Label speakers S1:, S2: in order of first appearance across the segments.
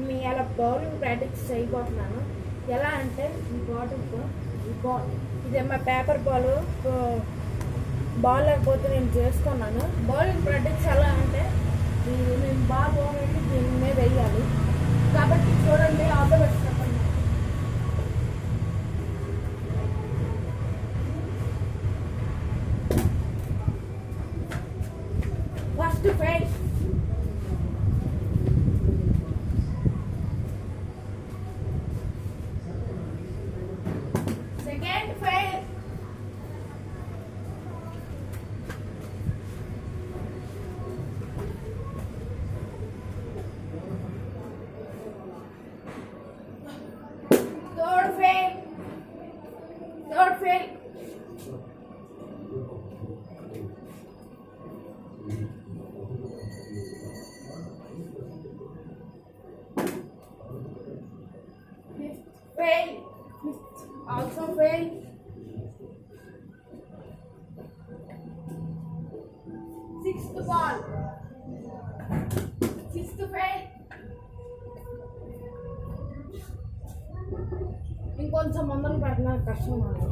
S1: మీ అలా bowling practice చేయబోతున్నాను. ఎలా అంటే ఈ బాటిల్తో ఈ బాల్ ఇదే మా పేపర్ బాల్ లేకపోతే నేను చేసుకున్నాను. బౌలింగ్ ప్రాక్టీస్ ఎలా అంటే నేను బాల్ పోవాలంటే దీని మీద వేయాలి. కాబట్టి చూడండి ఆటో చెప్పండి. First face second phase third fail, third fail, fifth fail, fifth also fail, sixth ball, sixth fail. ఇంకొంచెం ముందర పెట్టిన కష్టం అది.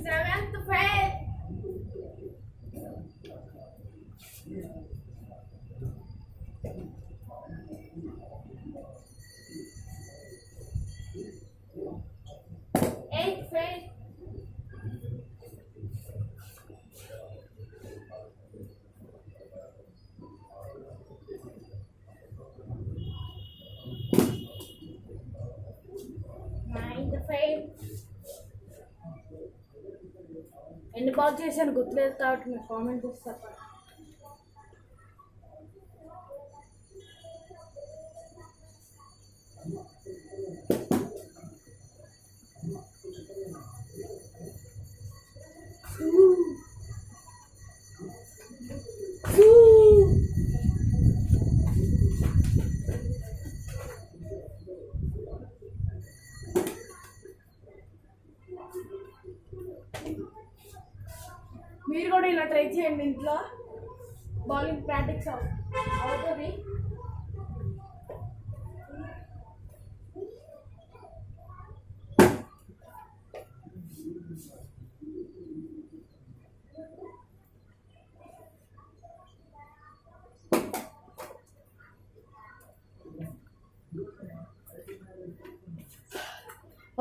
S1: Seventh fail, eighth fail, fail. ఎన్ని బాల్ చేశాను గుర్తులేదు కాబట్టి మీరు కామెంట్ చేస్తారు. మీరు కూడా ఇలా ట్రై చేయండి ఇంట్లో. బౌలింగ్ ప్రాక్టీస్ అవుతుంది.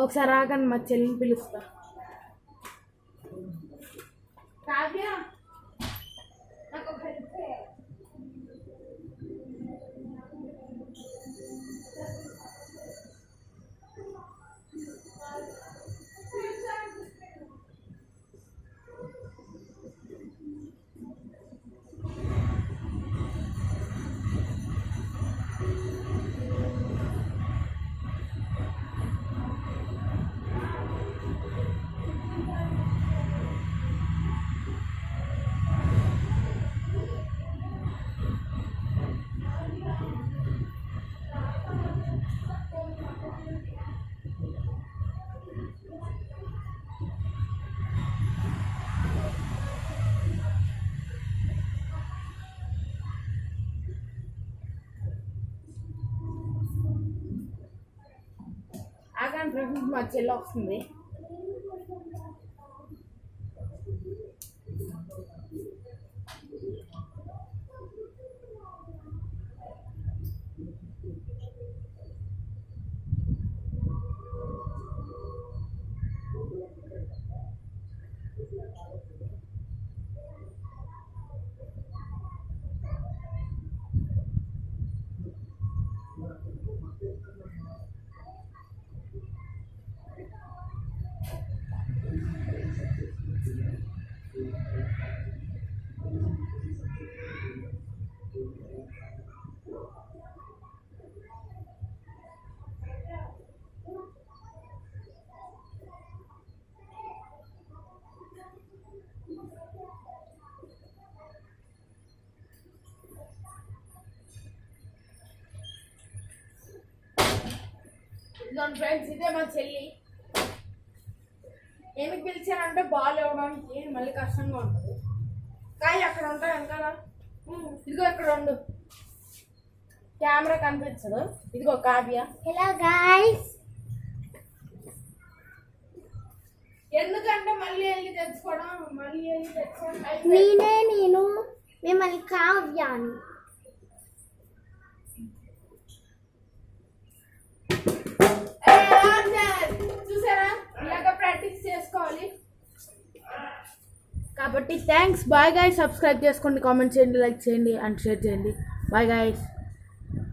S1: ఒకసారి ఆగండి, మా చెల్లిని పిలుస్తా. కావ్య నాకు ఒక హెల్ప్ చేయాలి. ఆగండి ఫ్రెండ్స్, మా చెల్లి వస్తుంది. ఇదిగోండి ఫ్రెండ్స్, ఇదే మా చెల్లి. ఎందుకు పిలిచానంటే బాల్ ఇవ్వడానికి మళ్ళీ కష్టంగా ఉంటుంది. కానీ అక్కడ ఉంటాయి వెనకాల. ఇదిగో ఇక్కడ ఉండు, కెమెరా కనిపించదు. ఇదిగో కావ్య.
S2: Hello guys.
S1: ఎందుకంటే మళ్ళీ వెళ్ళి తెచ్చుకోవడం
S2: నేను మిమ్మల్ని కావ్యాను.
S1: చూసారా, ఇలాగ ప్రాక్టీస్ చేసుకోవాలి. కాబట్టి థ్యాంక్స్. Bye guys. సబ్స్క్రైబ్ చేసుకోండి, కామెంట్ చేయండి, లైక్ చేయండి అండ్ షేర్ చేయండి. Bye guys.